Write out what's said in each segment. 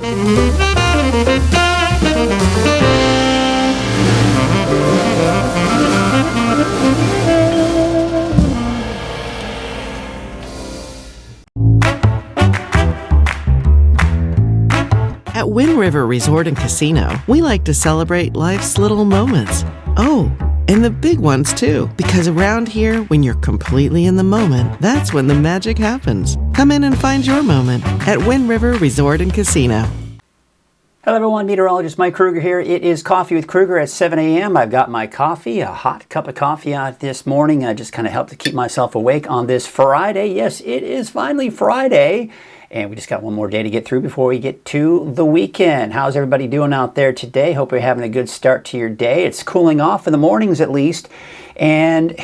At Wind River Resort and Casino, we like to celebrate life's little moments. Oh, and the big ones too, because around here, when you're completely in the moment, that's when the magic happens. Come in and find your moment at Wind River Resort and Casino. Hello everyone, meteorologist Mike Krueger here. It is Coffee with Krueger at 7 a.m. I've got my coffee, a hot cup of coffee out this morning. I just kind of help to keep myself awake on this Friday. Yes, it is finally Friday. And we just got one more day to get through before we get to the weekend. How's everybody doing out there today? Hope you're having a good start to your day. It's cooling off in the mornings at least. And,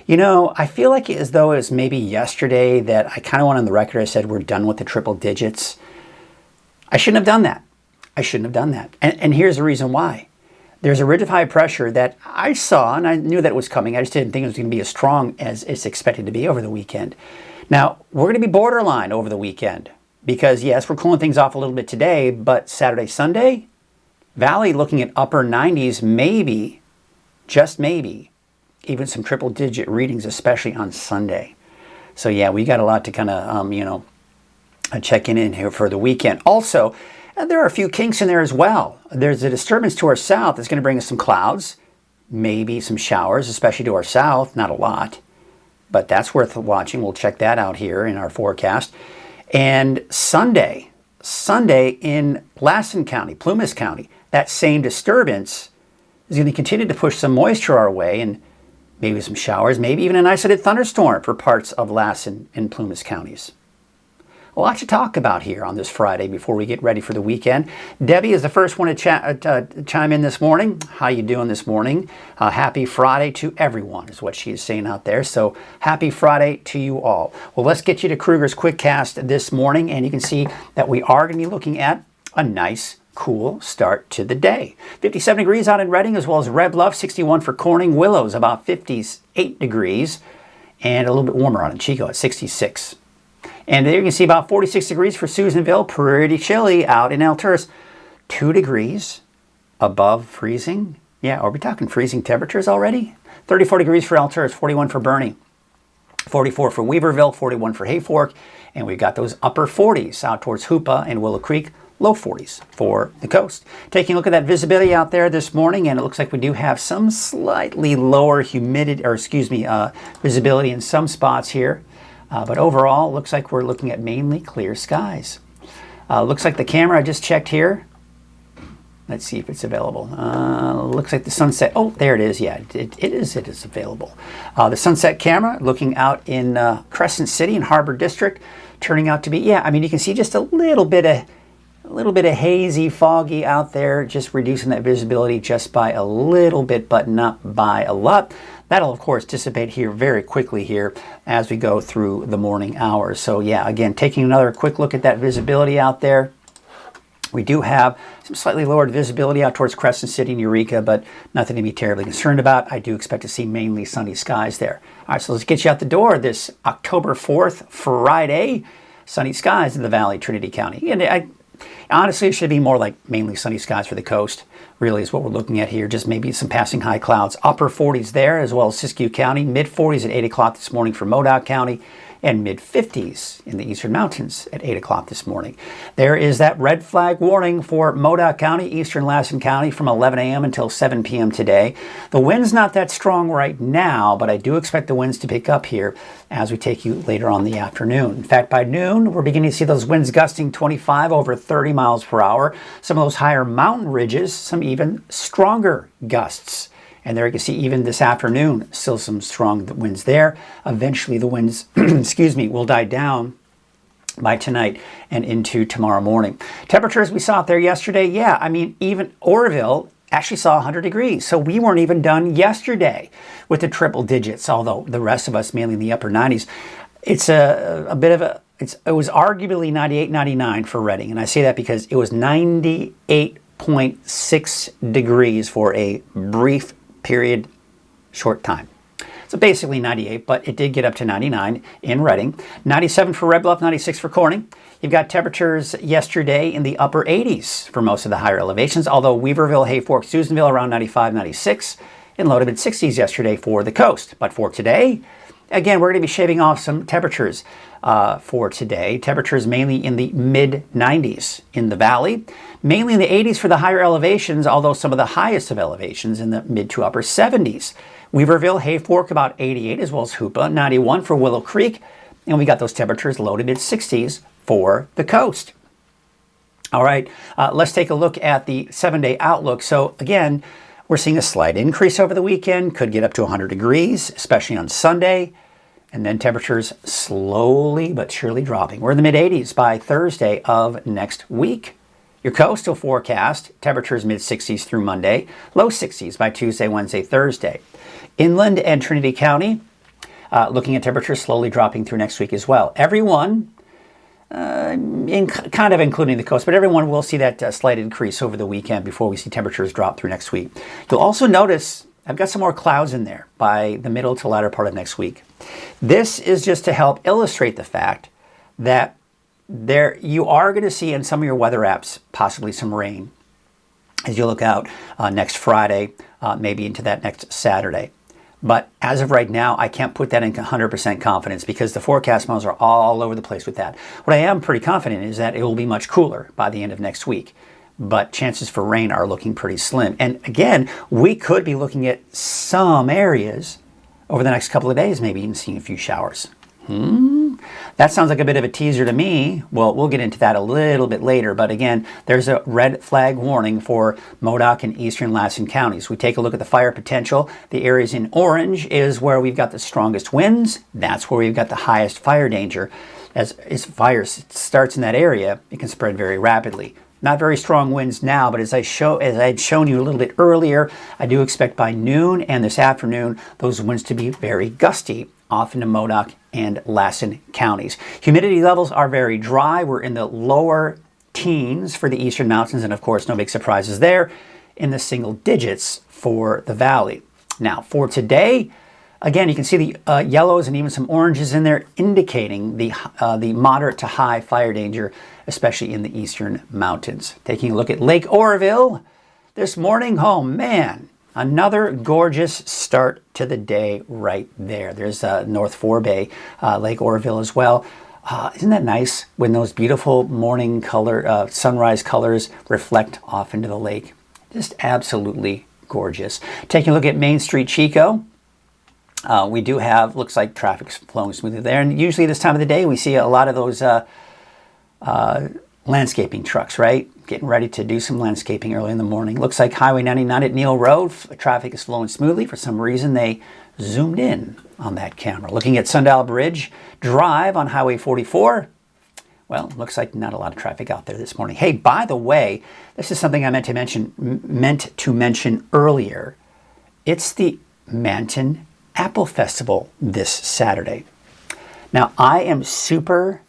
you know, I feel like as though it was maybe yesterday that I kind of went on the record. I said we're done with the triple digits. I shouldn't have done that. I shouldn't have done that. And here's the reason why. There's a ridge of high pressure that I saw, and I knew that it was coming. I just didn't think it was going to be as strong as it's expected to be over the weekend. Now, we're going to be borderline over the weekend because, yes, we're cooling things off a little bit today, but Saturday, Sunday, Valley looking at upper 90s, maybe, just maybe, even some triple-digit readings, especially on Sunday. So, yeah, we got a lot to kind of, check in here for the weekend. Also, there are a few kinks in there as well. There's a disturbance to our south that's going to bring us some clouds, maybe some showers, especially to our south, not a lot. But that's worth watching. We'll check that out here in our forecast. And Sunday in Lassen County, Plumas County, that same disturbance is going to continue to push some moisture our way and maybe some showers, maybe even an isolated thunderstorm for parts of Lassen and Plumas counties. A lot to talk about here on this Friday before we get ready for the weekend. Debbie is the first one to chime in this morning. How you doing this morning? Happy Friday to everyone is what she is saying out there. So happy Friday to you all. Well, let's get you to Krueger's Quickcast this morning, and you can see that we are going to be looking at a nice, cool start to the day. 57 degrees out in Redding, as well as Red Bluff, 61 for Corning. Willows about 58 degrees, and a little bit warmer on Chico at 66. And there you can see about 46 degrees for Susanville. Pretty chilly out in Alturas. 2 degrees above freezing. Yeah, are we talking freezing temperatures already? 34 degrees for Alturas, 41 for Bernie, 44 for Weaverville, 41 for Hayfork. And we've got those upper 40s out towards Hoopa and Willow Creek. Low 40s for the coast. Taking a look at that visibility out there this morning, and it looks like we do have some slightly lower visibility in some spots here. But overall, looks like we're looking at mainly clear skies. Looks like the camera I just checked here. Let's see if it's available. Looks like the sunset. Oh, there it is. Yeah, it is available. The sunset camera looking out in Crescent City in Harbor District, turning out to be, yeah, I mean, you can see just a little bit of hazy, foggy out there, just reducing that visibility just by a little bit, but not by a lot. That'll, of course, dissipate here very quickly here as we go through the morning hours. So, yeah, again, taking another quick look at that visibility out there. We do have some slightly lowered visibility out towards Crescent City and Eureka, but nothing to be terribly concerned about. I do expect to see mainly sunny skies there. All right, so let's get you out the door this October 4th, Friday. Sunny skies in the Valley, Trinity County. And honestly, it should be more like mainly sunny skies for the coast, really is what we're looking at here. Just maybe some passing high clouds. Upper 40s there, as well as Siskiyou County. Mid 40s at 8 o'clock this morning for Modoc County. And mid 50s in the Eastern Mountains at 8 o'clock this morning. There is that red flag warning for Modoc County, Eastern Lassen County from 11 a.m. until 7 p.m. today. The wind's not that strong right now, but I do expect the winds to pick up here as we take you later on in the afternoon. In fact, by noon, we're beginning to see those winds gusting 25 over 30 miles per hour. Some of those higher mountain ridges, some even stronger gusts. And there you can see even this afternoon, still some strong winds there. Eventually the winds, will die down by tonight and into tomorrow morning. Temperatures we saw out there yesterday, yeah, I mean, even Oroville actually saw 100 degrees. So we weren't even done yesterday with the triple digits, although the rest of us, mainly in the upper 90s. It's a bit of a, it was arguably 98, 99 for Redding. And I say that because it was 98.6 degrees for a brief period, short time. So basically 98, but it did get up to 99 in Reading. 97 for Red Bluff, 96 for Corning. You've got temperatures yesterday in the upper 80s for most of the higher elevations, although Weaverville, Hayfork, Susanville around 95, 96, and low to mid 60s yesterday for the coast. But for today, again, we're going to be shaving off some temperatures for today. Temperatures mainly in the mid 90s in the valley, mainly in the 80s for the higher elevations, although some of the highest of elevations in the mid to upper 70s. Weaverville, Hayfork about 88, as well as Hoopa, 91 for Willow Creek, and we got those temperatures low to mid 60s for the coast. All right, let's take a look at the 7-day outlook. So again, we're seeing a slight increase over the weekend, could get up to 100 degrees, especially on Sunday, and then temperatures slowly but surely dropping. We're in the mid-80s by Thursday of next week. Your coastal forecast, temperatures mid-60s through Monday, low 60s by Tuesday, Wednesday, Thursday. Inland and Trinity County, looking at temperatures slowly dropping through next week as well. Everyone, kind of including the coast, but everyone will see that slight increase over the weekend before we see temperatures drop through next week. You'll also notice I've got some more clouds in there by the middle to latter part of next week. This is just to help illustrate the fact that you are going to see in some of your weather apps possibly some rain as you look out next Friday, maybe into that next Saturday. But as of right now, I can't put that in 100% confidence because the forecast models are all over the place with that. What I am pretty confident is that it will be much cooler by the end of next week. But chances for rain are looking pretty slim. And again, we could be looking at some areas over the next couple of days, maybe even seeing a few showers. That sounds like a bit of a teaser to me. Well, we'll get into that a little bit later. But again, there's a red flag warning for Modoc and eastern Lassen counties. We take a look at the fire potential. The areas in orange is where we've got the strongest winds. That's where we've got the highest fire danger. As fire starts in that area, it can spread very rapidly. Not very strong winds now, but as I had shown you a little bit earlier, I do expect by noon and this afternoon, those winds to be very gusty off into Modoc and Lassen counties. Humidity levels are very dry. We're in the lower teens for the eastern mountains, and of course, no big surprises there, in the single digits for the valley. Now, for today, again, you can see the yellows and even some oranges in there indicating the moderate to high fire danger, especially in the eastern mountains. Taking a look at Lake Oroville this morning, oh man, another gorgeous start to the day right there. There's North Forebay, Lake Oroville as well. Isn't that nice when those beautiful morning color, sunrise colors reflect off into the lake? Just absolutely gorgeous. Taking a look at Main Street, Chico. We do have, looks like traffic's flowing smoothly there. And usually this time of the day, we see a lot of those landscaping trucks, right? Getting ready to do some landscaping early in the morning. Looks like Highway 99 at Neal Road. Traffic is flowing smoothly. For some reason, they zoomed in on that camera. Looking at Sundial Bridge Drive on Highway 44. Well, looks like not a lot of traffic out there this morning. Hey, by the way, this is something I meant to mention earlier. It's the Manton Apple Festival this Saturday. Now, I am super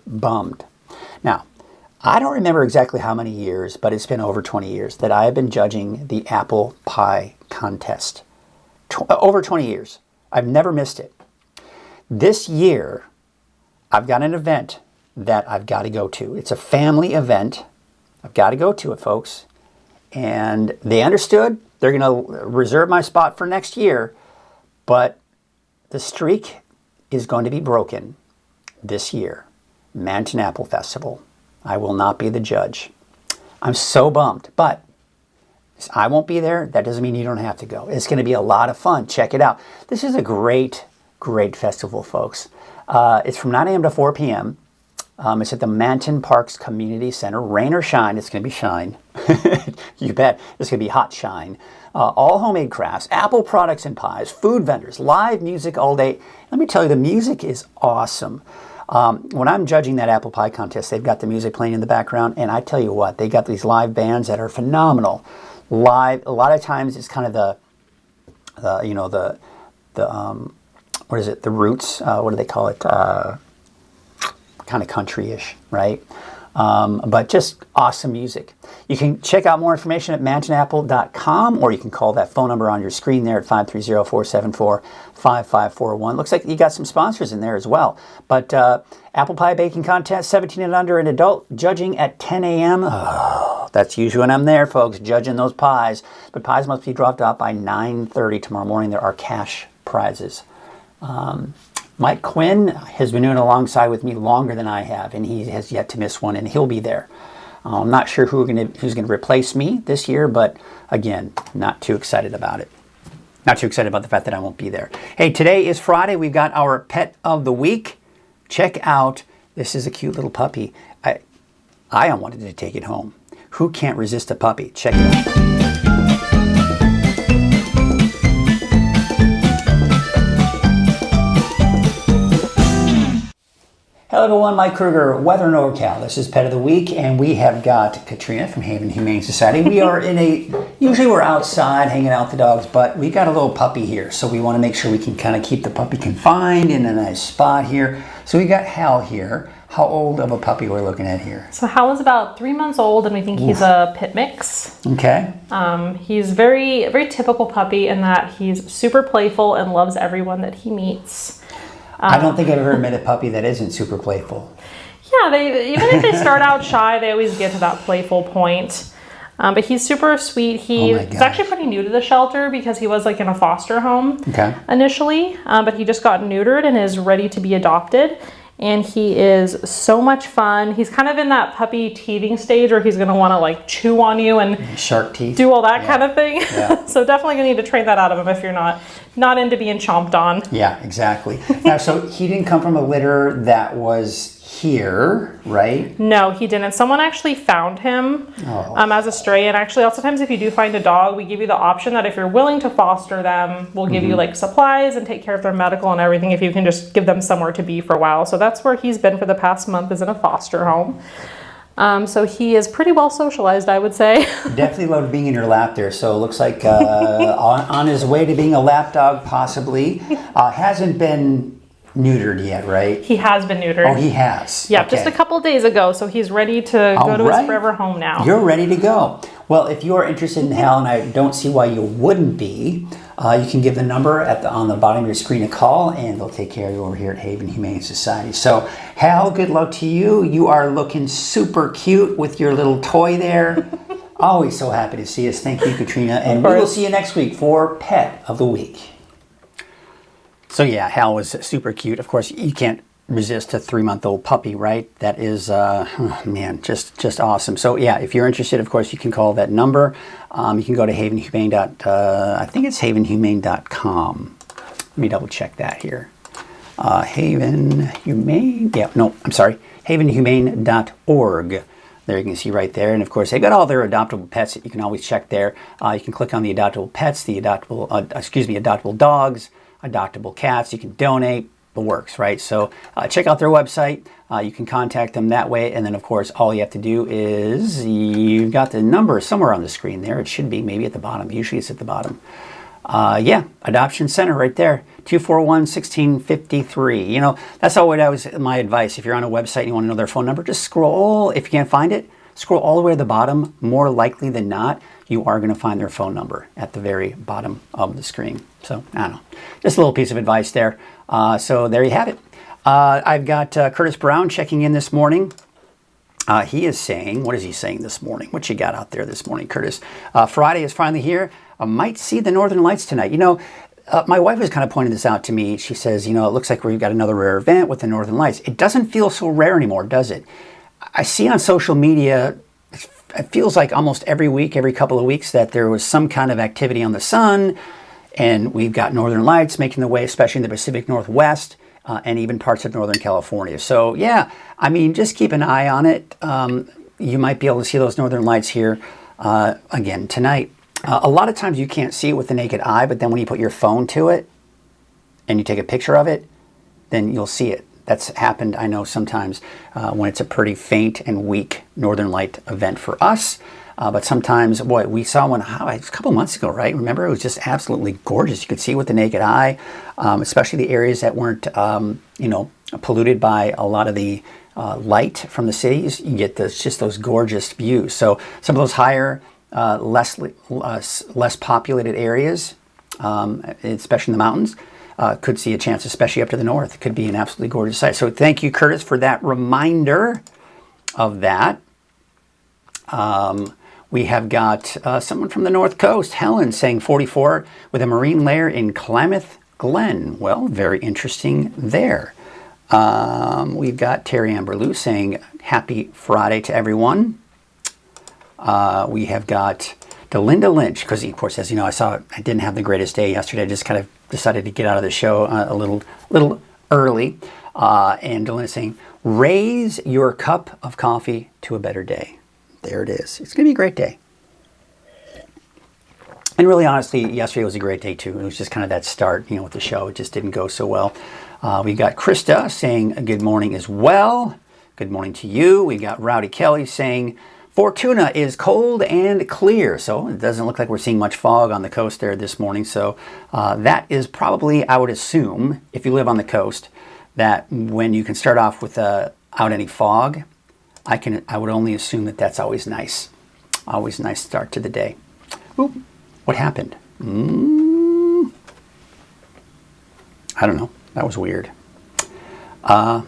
bummed. Now, I don't remember exactly how many years, but it's been over 20 years that I have been judging the apple pie contest. Over 20 years. I've never missed it. This year, I've got an event that I've got to go to. It's a family event. I've got to go to it, folks. And they understood. They're going to reserve my spot for next year. But the streak is going to be broken this year. Manton Apple Festival. I will not be the judge. I'm so bummed. But I won't be there. That doesn't mean you don't have to go. It's going to be a lot of fun. Check it out. This is a great festival, folks. It's from 9 a.m. to 4 p.m. It's at the Manton Parks Community Center. Rain or shine, it's going to be shine. You bet. It's going to be hot shine. All homemade crafts, apple products and pies, food vendors, live music all day. Let me tell you, the music is awesome. When I'm judging that apple pie contest, they've got the music playing in the background, and I tell you what, they got these live bands that are phenomenal. Live, a lot of times it's kind of the what is it? The roots. What do they call it? Kind of country-ish, right? But just awesome music. You can check out more information at imagineapple.com, or you can call that phone number on your screen there at 530-474-5541. Looks like you got some sponsors in there as well. But apple pie baking contest, 17 and under, an adult, judging at 10 a.m. Oh, that's usually when I'm there, folks, judging those pies. But pies must be dropped off by 9:30 tomorrow morning. There are cash prizes. Mike Quinn has been doing it alongside with me longer than I have, and he has yet to miss one, and he'll be there. I'm not sure who's going to replace me this year, but again, not too excited about it. Not too excited about the fact that I won't be there. Hey, today is Friday. We've got our pet of the week. Check out, this is a cute little puppy. I wanted to take it home. Who can't resist a puppy? Check it out. Hello everyone, Mike Krueger, Weather NorCal. This is Pet of the Week, and we have got Katrina from Haven Humane Society. We are usually we're outside hanging out with the dogs, but we got a little puppy here, so we want to make sure we can kind of keep the puppy confined in a nice spot here. So we got Hal here. How old of a puppy we're looking at here? So Hal is about 3 months old, and we think he's a pit mix. Okay. He's very, very typical puppy in that he's super playful and loves everyone that he meets. I don't think I've ever met a puppy that isn't super playful. Yeah, even if they start out shy, they always get to that playful point. But he's super sweet. He's actually pretty new to the shelter because he was like in a foster home initially, but he just got neutered and is ready to be adopted. And he is so much fun. He's kind of in that puppy teething stage where he's going to want to like chew on you and shark teeth, do all that kind of thing. Yeah. So definitely going to need to train that out of him if you're not into being chomped on. Yeah, exactly. Now, so he didn't come from a litter that was here, right? No, he didn't. Someone actually found him as a stray. And actually, also times if you do find a dog, we give you the option that if you're willing to foster them, we'll give you like supplies and take care of their medical and everything if you can just give them somewhere to be for a while. So that's where he's been for the past month, is in a foster home. So he is pretty well socialized, I would say. Definitely loved being in your lap there. So it looks like on his way to being a lap dog, possibly. Hasn't been neutered yet, right? He has been neutered. Oh, he has. Yeah, just a couple days ago. So he's ready to go to his forever home now. You're ready to go. Well, if you are interested in Hal, and I don't see why you wouldn't be, you can give the number on the bottom of your screen a call, and they'll take care of you over here at Haven Humane Society. So, Hal, good luck to you. You are looking super cute with your little toy there. Always so happy to see us. Thank you, Katrina. And we will see you next week for Pet of the Week. So yeah, Hal was super cute. Of course, you can't resist a 3-month-old puppy, right? That is, man, just awesome. So yeah, if you're interested, of course, you can call that number. You can go to havenhumane. I think it's havenhumane.com. Let me double check that here. Haven Humane. Yeah, no, I'm sorry. havenhumane.org. There you can see right there. And of course, they got all their adoptable pets that you can always check there. You can click on the adoptable pets, the adoptable dogs, adoptable cats. You can donate, the works, right? So check out their website. You can contact them that way. And then, of course, all you have to do is, you've got the number somewhere on the screen there. It should be maybe at the bottom. Usually it's at the bottom. Yeah, Adoption Center right there, 241-1653. You know, that's always my advice. If you're on a website and you want to know their phone number, just scroll. If you can't find it, scroll all the way to the bottom. More likely than not, you are going to find their phone number at the very bottom of the screen. So, I don't know. Just a little piece of advice there. So, there you have it. I've got Curtis Brown checking in this morning. He is saying, what is he saying this morning? What you got out there this morning, Curtis? Friday is finally here. I might see the Northern Lights tonight. You know, my wife was kind of pointing this out to me. She says, you know, it looks like we've got another rare event with the Northern Lights. It doesn't feel so rare anymore, does it? I see on social media, it feels like almost every week, every couple of weeks, that there was some kind of activity on the sun, and we've got Northern Lights making the way, especially in the Pacific Northwest, and even parts of Northern California. So yeah, I mean, just keep an eye on it. You might be able to see those Northern Lights here again tonight. A lot of times you can't see it with the naked eye, but then when you put your phone to it and you take a picture of it, then you'll see it. That's happened, I know, sometimes when it's a pretty faint and weak Northern Light event for us. But sometimes, boy, we saw one a couple months ago, right? Remember, it was just absolutely gorgeous. You could see it with the naked eye, especially the areas that weren't, you know, polluted by a lot of the light from the cities, you get just those gorgeous views. So some of those higher, less populated areas, especially in the mountains, could see a chance, especially up to the north. It could be an absolutely gorgeous sight. So thank you, Curtis, for that reminder of that. We have got someone from the North Coast, Helen, saying 44 with a marine layer in Klamath Glen. Well, very interesting there. We've got Terry Amber Lou saying happy Friday to everyone. We have got Delinda Lynch, because of course, as you know, I didn't have the greatest day yesterday. I just kind of decided to get out of the show a little early. And Delinda saying, raise your cup of coffee to a better day. There it is. It's going to be a great day. And really, honestly, yesterday was a great day, too. It was just kind of that start, with the show. It just didn't go so well. We got Krista saying good morning as well. Good morning to you. We got Rowdy Kelly saying Fortuna is cold and clear. So it doesn't look like we're seeing much fog on the coast there this morning. So that is probably, I would assume, if you live on the coast, that when you can start off without any fog, I would only assume that that's always nice. Always nice start to the day. Ooh, what happened? I don't know. That was weird. Well,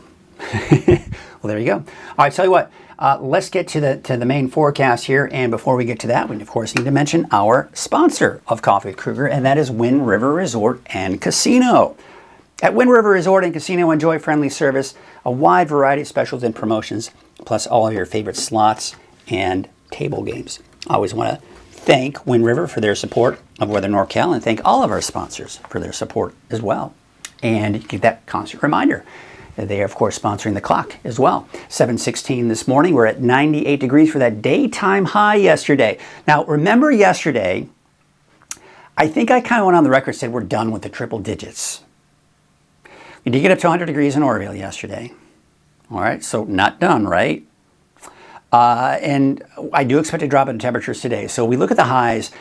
there you go. All right, tell you what. Let's get to the main forecast here. And before we get to that, we, of course, need to mention our sponsor of Coffee with Krueger, and that is Wind River Resort and Casino. At Wind River Resort and Casino, enjoy friendly service, a wide variety of specials and promotions, plus all of your favorite slots and table games. I always want to thank Wind River for their support of Weather NorCal, and thank all of our sponsors for their support as well. And you get that constant reminder. They are, of course, sponsoring the clock as well. 7:16 this morning. We're at 98 degrees for that daytime high yesterday. Now, remember yesterday, I think I kind of went on the record and said we're done with the triple digits. We did get up to 100 degrees in Oroville yesterday. All right, so not done, right? And I do expect a drop in temperatures today. So we look at the highs.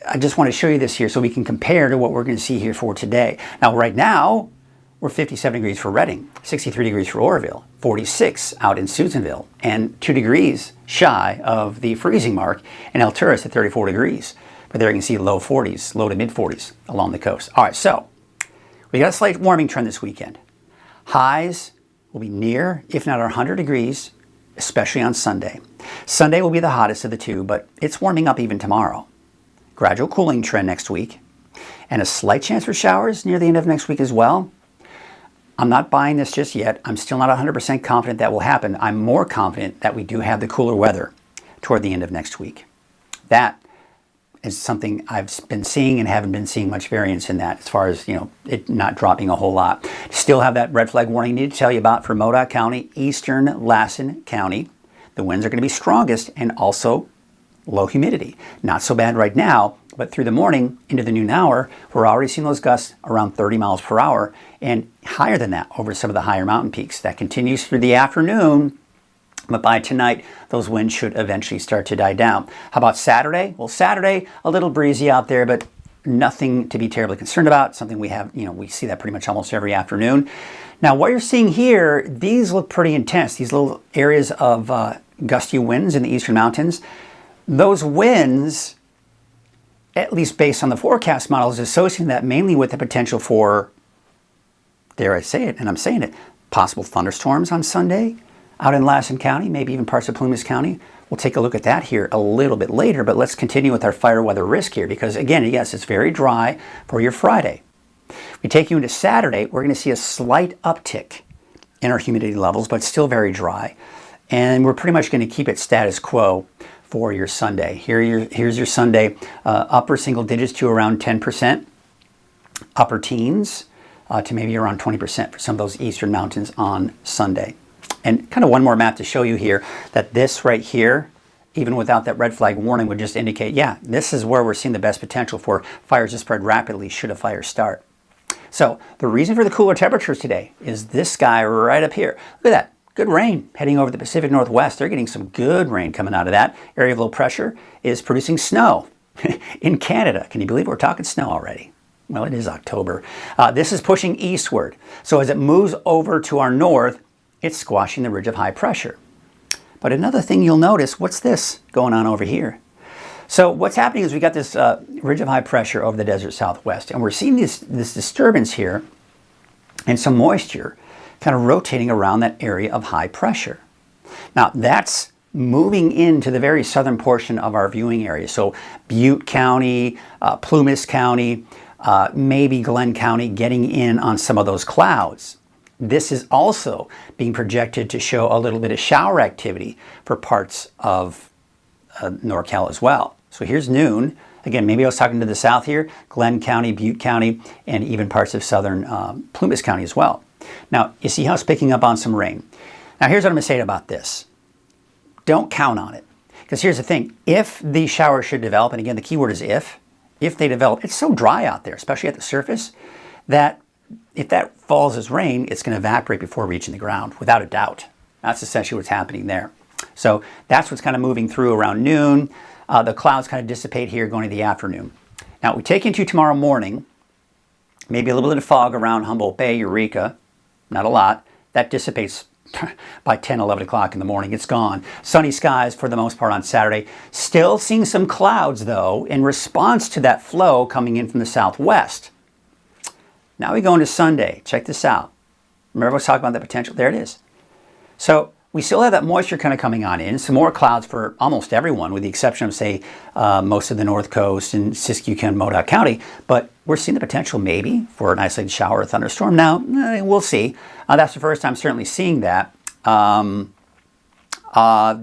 I just want to show you this here so we can compare to what we're going to see here for today. Now, right now, we're 57 degrees for Redding, 63 degrees for Oroville, 46 out in Susanville, and 2 degrees shy of the freezing mark in Alturas at 34 degrees. But there you can see low 40s, low to mid 40s along the coast. All right, so we got a slight warming trend this weekend. Highs will be near, if not 100 degrees, especially on Sunday. Sunday will be the hottest of the two, but it's warming up even tomorrow. Gradual cooling trend next week, and a slight chance for showers near the end of next week as well. I'm not buying this just yet. I'm still not 100% confident that will happen. I'm more confident that we do have the cooler weather toward the end of next week. That is something I've been seeing and haven't been seeing much variance in that as far as, it not dropping a whole lot. Still have that red flag warning I need to tell you about for Modoc County, eastern Lassen County. The winds are going to be strongest and also low humidity. Not so bad right now, but through the morning into the noon hour, we're already seeing those gusts around 30 miles per hour and higher than that over some of the higher mountain peaks. That continues through the afternoon, but by tonight, those winds should eventually start to die down. How about Saturday? Well, Saturday, a little breezy out there, but nothing to be terribly concerned about. Something we have, we see that pretty much almost every afternoon. Now, what you're seeing here, these look pretty intense. These little areas of gusty winds in the eastern mountains. Those winds, at least based on the forecast models, associating that mainly with the potential for, dare I say it, and I'm saying it, possible thunderstorms on Sunday out in Lassen County, maybe even parts of Plumas County. We'll take a look at that here a little bit later, but let's continue with our fire weather risk here because, again, yes, it's very dry for your Friday. We take you into Saturday, we're going to see a slight uptick in our humidity levels, but still very dry. And we're pretty much going to keep it status quo for your Sunday. Here's your Sunday, upper single digits to around 10%, upper teens to maybe around 20% for some of those eastern mountains on Sunday. And kind of one more map to show you here that this right here, even without that red flag warning, would just indicate, yeah, this is where we're seeing the best potential for fires to spread rapidly should a fire start. So the reason for the cooler temperatures today is this guy right up here. Look at that. Good rain heading over the Pacific Northwest. They're getting some good rain coming out of that. Area of low pressure is producing snow in Canada. Can you believe we're talking snow already? Well, it is October. This is pushing eastward. So as it moves over to our north, it's squashing the ridge of high pressure. But another thing you'll notice, what's this going on over here? So what's happening is we got this ridge of high pressure over the desert southwest, and we're seeing this disturbance here and some moisture kind of rotating around that area of high pressure. Now that's moving into the very southern portion of our viewing area. So Butte County, Plumas County, maybe Glenn County, getting in on some of those clouds. This is also being projected to show a little bit of shower activity for parts of NorCal as well. So here's noon. Again, maybe I was talking to the south here, Glenn County, Butte County, and even parts of southern Plumas County as well. Now, you see how it's picking up on some rain. Now, here's what I'm going to say about this. Don't count on it. Because here's the thing. If these showers should develop, and again, the key word is if they develop, it's so dry out there, especially at the surface, that if that falls as rain, it's going to evaporate before reaching the ground, without a doubt. That's essentially what's happening there. So that's what's kind of moving through around noon. The clouds kind of dissipate here going to the afternoon. Now, we take into tomorrow morning, maybe a little bit of fog around Humboldt Bay, Eureka, not a lot. That dissipates by 10, 11 o'clock in the morning. It's gone. Sunny skies for the most part on Saturday. Still seeing some clouds, though, in response to that flow coming in from the southwest. Now we go into Sunday. Check this out. Remember I was talking about the potential? There it is. So we still have that moisture kind of coming on in. Some more clouds for almost everyone, with the exception of, say, most of the North Coast and Siskiyou and Modoc County. But we're seeing the potential maybe for an isolated shower or thunderstorm. Now, we'll see. That's the first time certainly seeing that.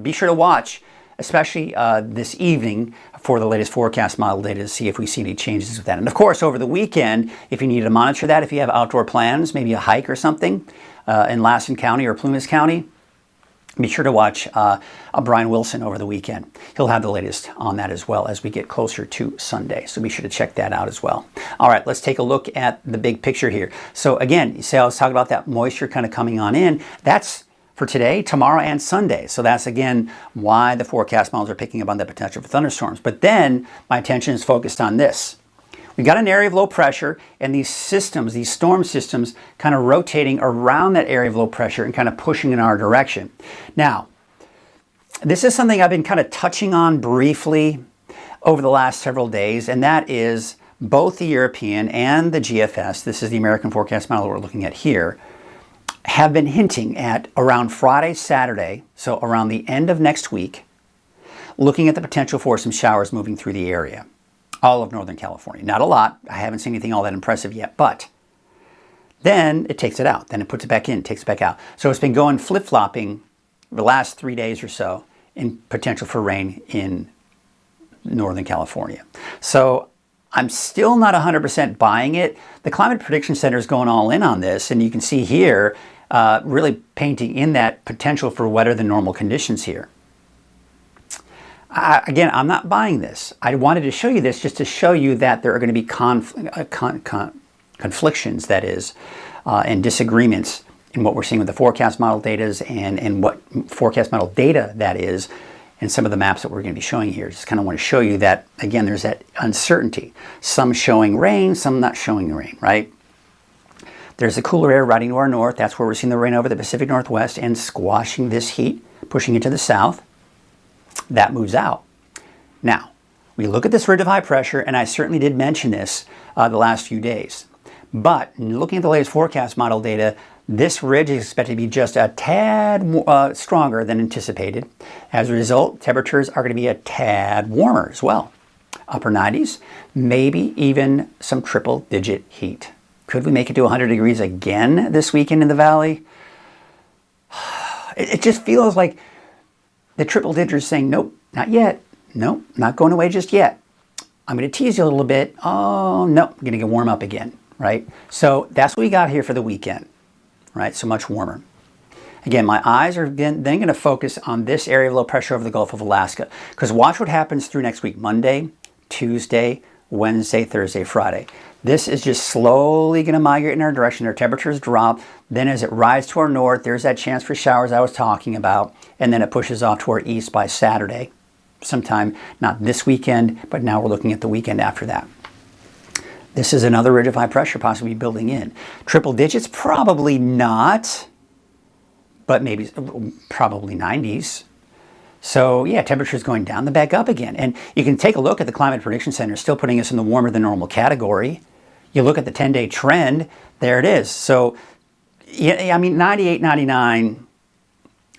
Be sure to watch, especially this evening, for the latest forecast model data to see if we see any changes with that. And of course, over the weekend, if you need to monitor that, if you have outdoor plans, maybe a hike or something in Lassen County or Plumas County, be sure to watch Brian Wilson over the weekend. He'll have the latest on that as well as we get closer to Sunday. So be sure to check that out as well. All right, let's take a look at the big picture here. So again, you see I was talking about that moisture kind of coming on in. That's for today, tomorrow, and Sunday. So that's, again, why the forecast models are picking up on the potential for thunderstorms. But then my attention is focused on this. We got an area of low pressure, and these systems, these storm systems, kind of rotating around that area of low pressure and kind of pushing in our direction. Now, this is something I've been kind of touching on briefly over the last several days, and that is both the European and the GFS, this is the American forecast model we're looking at here, have been hinting at around Friday, Saturday, so around the end of next week, looking at the potential for some showers moving through the area. All of Northern California. Not a lot. I haven't seen anything all that impressive yet, but then it takes it out. Then it puts it back in, takes it back out. So it's been going flip-flopping the last 3 days or so in potential for rain in Northern California. So I'm still not 100% buying it. The Climate Prediction Center is going all in on this, and you can see here really painting in that potential for wetter than normal conditions here. Again, I'm not buying this. I wanted to show you this just to show you that there are going to be conflictions, that is, and disagreements in what we're seeing with the forecast model data and what forecast model data that is, and some of the maps that we're going to be showing here. Just kind of want to show you that, again, there's that uncertainty. Some showing rain, some not showing rain, right? There's the cooler air riding to our north. That's where we're seeing the rain over the Pacific Northwest and squashing this heat, pushing it to the south. That moves out. Now, we look at this ridge of high pressure, and I certainly did mention this the last few days. But looking at the latest forecast model data, this ridge is expected to be just a tad stronger than anticipated. As a result, temperatures are going to be a tad warmer as well. Upper 90s, maybe even some triple-digit heat. Could we make it to 100 degrees again this weekend in the valley? It just feels like the triple digger is saying, nope, not yet. Nope, not going away just yet. I'm going to tease you a little bit. Oh, no, I'm going to get warm up again, right? So that's what we got here for the weekend, right? So much warmer. Again, my eyes are then going to focus on this area of low pressure over the Gulf of Alaska, because watch what happens through next week, Monday, Tuesday, Wednesday, Thursday, Friday. This is just slowly going to migrate in our direction. Our temperatures drop. Then as it rides to our north, there's that chance for showers I was talking about. And then it pushes off to our east by Saturday. Sometime, not this weekend, but now we're looking at the weekend after that. This is another ridge of high pressure possibly building in. Triple digits, probably not. but maybe probably 90s. So yeah, temperatures going down, then back up again. And you can take a look at the Climate Prediction Center, still putting us in the warmer than normal category. You look at the 10-day trend, there it is. So yeah, I mean, 98, 99,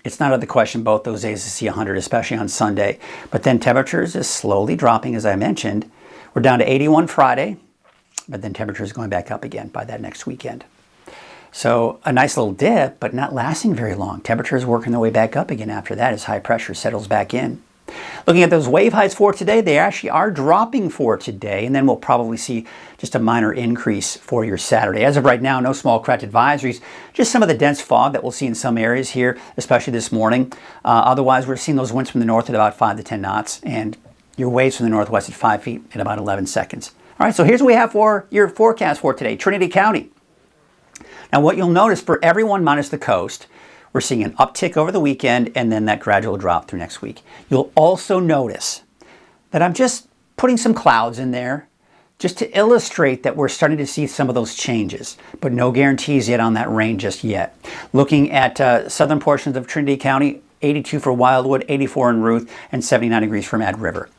it's not out of the question both those days to see 100, especially on Sunday. But then temperatures is slowly dropping, as I mentioned. We're down to 81 Friday, but then temperatures going back up again by that next weekend. So a nice little dip, but not lasting very long. Temperatures working their way back up again after that as high pressure settles back in. Looking at those wave heights for today, they actually are dropping for today, and then we'll probably see just a minor increase for your Saturday. As of right now, no small craft advisories, just some of the dense fog that we'll see in some areas here, especially this morning. Otherwise, we're seeing those winds from the north at about 5 to 10 knots, and your waves from the northwest at 5 feet in about 11 seconds. All right, so here's what we have for your forecast for today. Trinity County. Now, what you'll notice for everyone minus the coast, we're seeing an uptick over the weekend and then that gradual drop through next week. You'll also notice that I'm just putting some clouds in there just to illustrate that we're starting to see some of those changes, but no guarantees yet on that rain just yet. Looking at southern portions of Trinity County, 82 for Wildwood, 84 in Ruth, and 79 degrees for Mad River.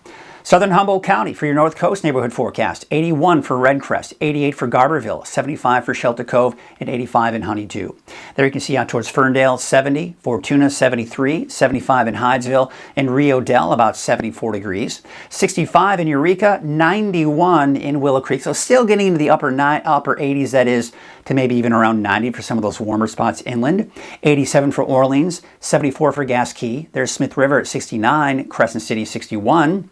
Southern Humboldt County for your North Coast neighborhood forecast, 81 for Red Crest, 88 for Garberville, 75 for Shelter Cove, and 85 in Honeydew. There you can see out towards Ferndale, 70, Fortuna, 73, 75 in Hydesville, and Rio Dell, about 74 degrees. 65 in Eureka, 91 in Willow Creek, so still getting into the upper 80s, that is, to maybe even around 90 for some of those warmer spots inland. 87 for Orleans, 74 for Gas Key. There's Smith River at 69, Crescent City 61.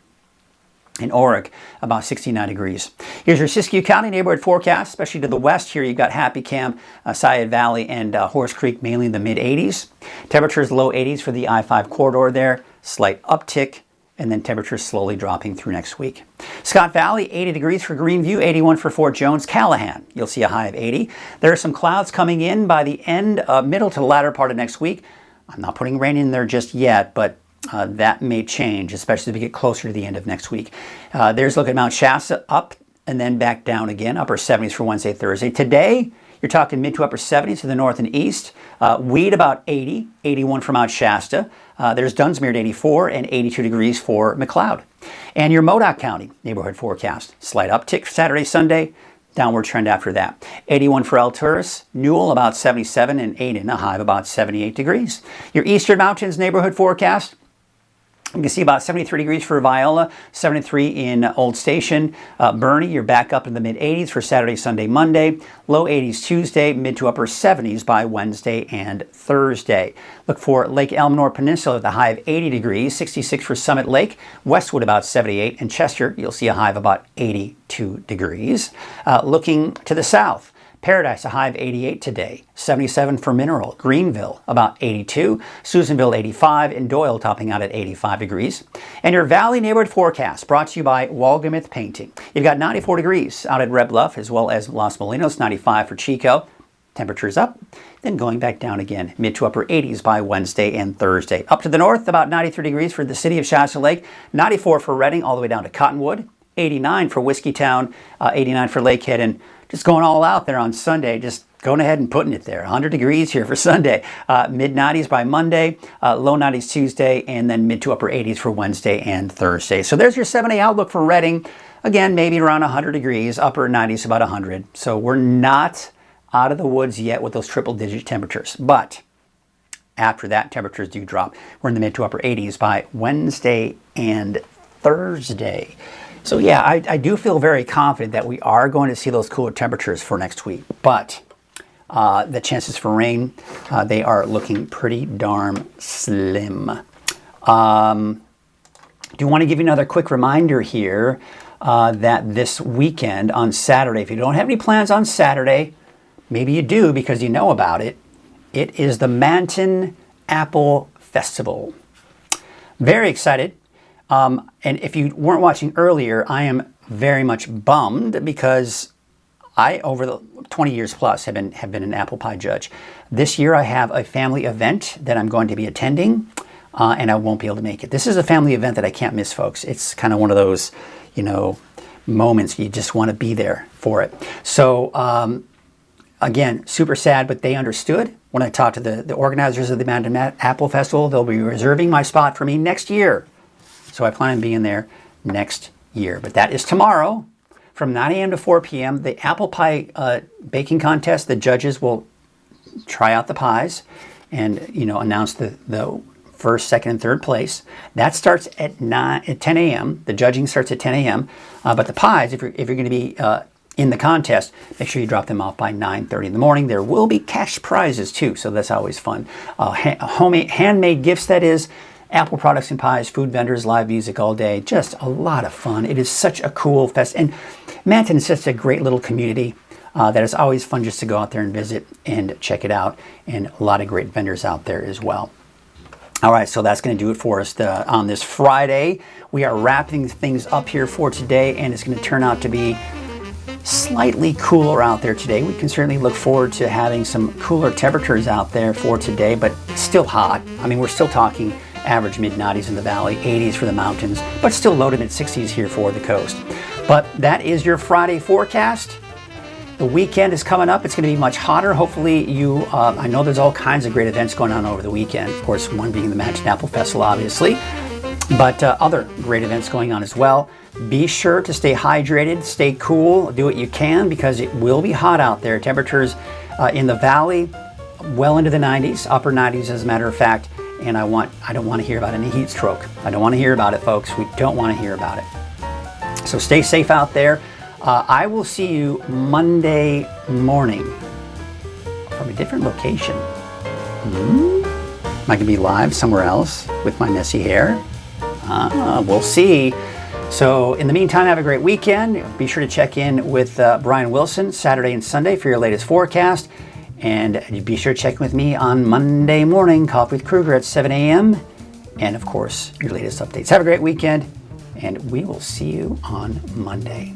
In Oric, about 69 degrees. Here's your Siskiyou County neighborhood forecast, especially to the west here. You've got Happy Camp, Syed Valley, and Horse Creek, mainly in the mid-80s. Temperatures low 80s for the I-5 corridor there. Slight uptick, and then temperatures slowly dropping through next week. Scott Valley, 80 degrees for Greenview, 81 for Fort Jones. Callahan, you'll see a high of 80. There are some clouds coming in by the end, middle to the latter part of next week. I'm not putting rain in there just yet, but that may change, especially as we get closer to the end of next week. There's a look at Mount Shasta, up and then back down again, upper 70s for Wednesday, Thursday. Today, you're talking mid to upper 70s to the north and east. Weed about 80, 81 for Mount Shasta. There's Dunsmuir at 84 and 82 degrees for McLeod. And your Modoc County neighborhood forecast, slight uptick for Saturday, Sunday, downward trend after that. 81 for Alturas, Newell about 77, and Aden, a high of about 78 degrees. Your Eastern Mountains neighborhood forecast, you can see about 73 degrees for Viola, 73 in Old Station. Bernie, you're back up in the mid-80s for Saturday, Sunday, Monday. Low 80s Tuesday, mid to upper 70s by Wednesday and Thursday. Look for Lake Elsinore Peninsula with a high of 80 degrees, 66 for Summit Lake. Westwood about 78. And Chester, you'll see a high of about 82 degrees. Looking to the south. Paradise, a high of 88 today. 77 for Mineral. Greenville, about 82. Susanville, 85. And Doyle topping out at 85 degrees. And your Valley neighborhood forecast brought to you by Walgamith Painting. You've got 94 degrees out at Red Bluff as well as Los Molinos, 95 for Chico. Temperatures up, then going back down again, mid to upper 80s by Wednesday and Thursday. Up to the north, about 93 degrees for the city of Shasta Lake. 94 for Redding, all the way down to Cottonwood. 89 for Whiskeytown, 89 for Lakehead, and just going all out there on Sunday, just going ahead and putting it there. 100 degrees here for Sunday. Mid-90s by Monday, low 90s Tuesday, and then mid to upper 80s for Wednesday and Thursday. So there's your 7-day outlook for Redding. Again, maybe around 100 degrees, upper 90s about 100. So we're not out of the woods yet with those triple-digit temperatures. But after that, temperatures do drop. We're in the mid to upper 80s by Wednesday and Thursday. So yeah, I do feel very confident that we are going to see those cooler temperatures for next week, but the chances for rain, they are looking pretty darn slim. Do want to give you another quick reminder here that this weekend on Saturday, if you don't have any plans on Saturday, maybe you do because you know about it, it is the Manton Apple Festival. Very excited. And if you weren't watching earlier, I am very much bummed because I, over the 20 years plus, have been an apple pie judge. This year I have a family event that I'm going to be attending, and I won't be able to make it. This is a family event that I can't miss, folks. It's kind of one of those, moments you just want to be there for it. So, again, super sad, but they understood when I talk to the organizers of the Mountain Apple Festival, they'll be reserving my spot for me next year. So I plan on being there next year. But that is tomorrow from 9 a.m. to 4 p.m. The apple pie baking contest, the judges will try out the pies and, announce the first, second, and third place. That starts at 10 a.m. The judging starts at 10 a.m. But the pies, if you're going to be in the contest, make sure you drop them off by 9:30 in the morning. There will be cash prizes too, so that's always fun. Homemade, handmade gifts, that is. Apple products and pies, food vendors, live music all day. Just a lot of fun. It is such a cool fest. And Manton is such a great little community that it's always fun just to go out there and visit and check it out. And a lot of great vendors out there as well. All right, so that's going to do it for us on this Friday. We are wrapping things up here for today, and it's going to turn out to be slightly cooler out there today. We can certainly look forward to having some cooler temperatures out there for today, but still hot. I mean, we're still talking average mid-90s in the valley, 80s for the mountains, but still low to mid-60s here for the coast. But that is your Friday forecast. The weekend is coming up. It's going to be much hotter. Hopefully I know there's all kinds of great events going on over the weekend. Of course, one being the Mountain Apple Festival, obviously, but other great events going on as well. Be sure to stay hydrated, stay cool, do what you can because it will be hot out there. Temperatures in the valley well into the 90s, upper 90s as a matter of fact. And I don't want to hear about any heat stroke. I don't want to hear about it, folks. We don't want to hear about it. So stay safe out there. I will see you Monday morning from a different location. Am I going to be live somewhere else with my messy hair? We'll see. So in the meantime, have a great weekend. Be sure to check in with Brian Wilson Saturday and Sunday for your latest forecast. And be sure to check in with me on Monday morning, Coffee with Krueger at 7 a.m. And of course, your latest updates. Have a great weekend, and we will see you on Monday.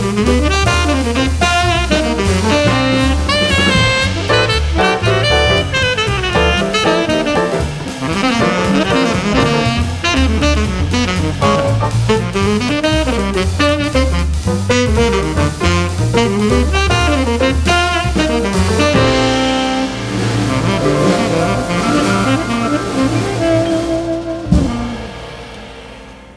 Thank you.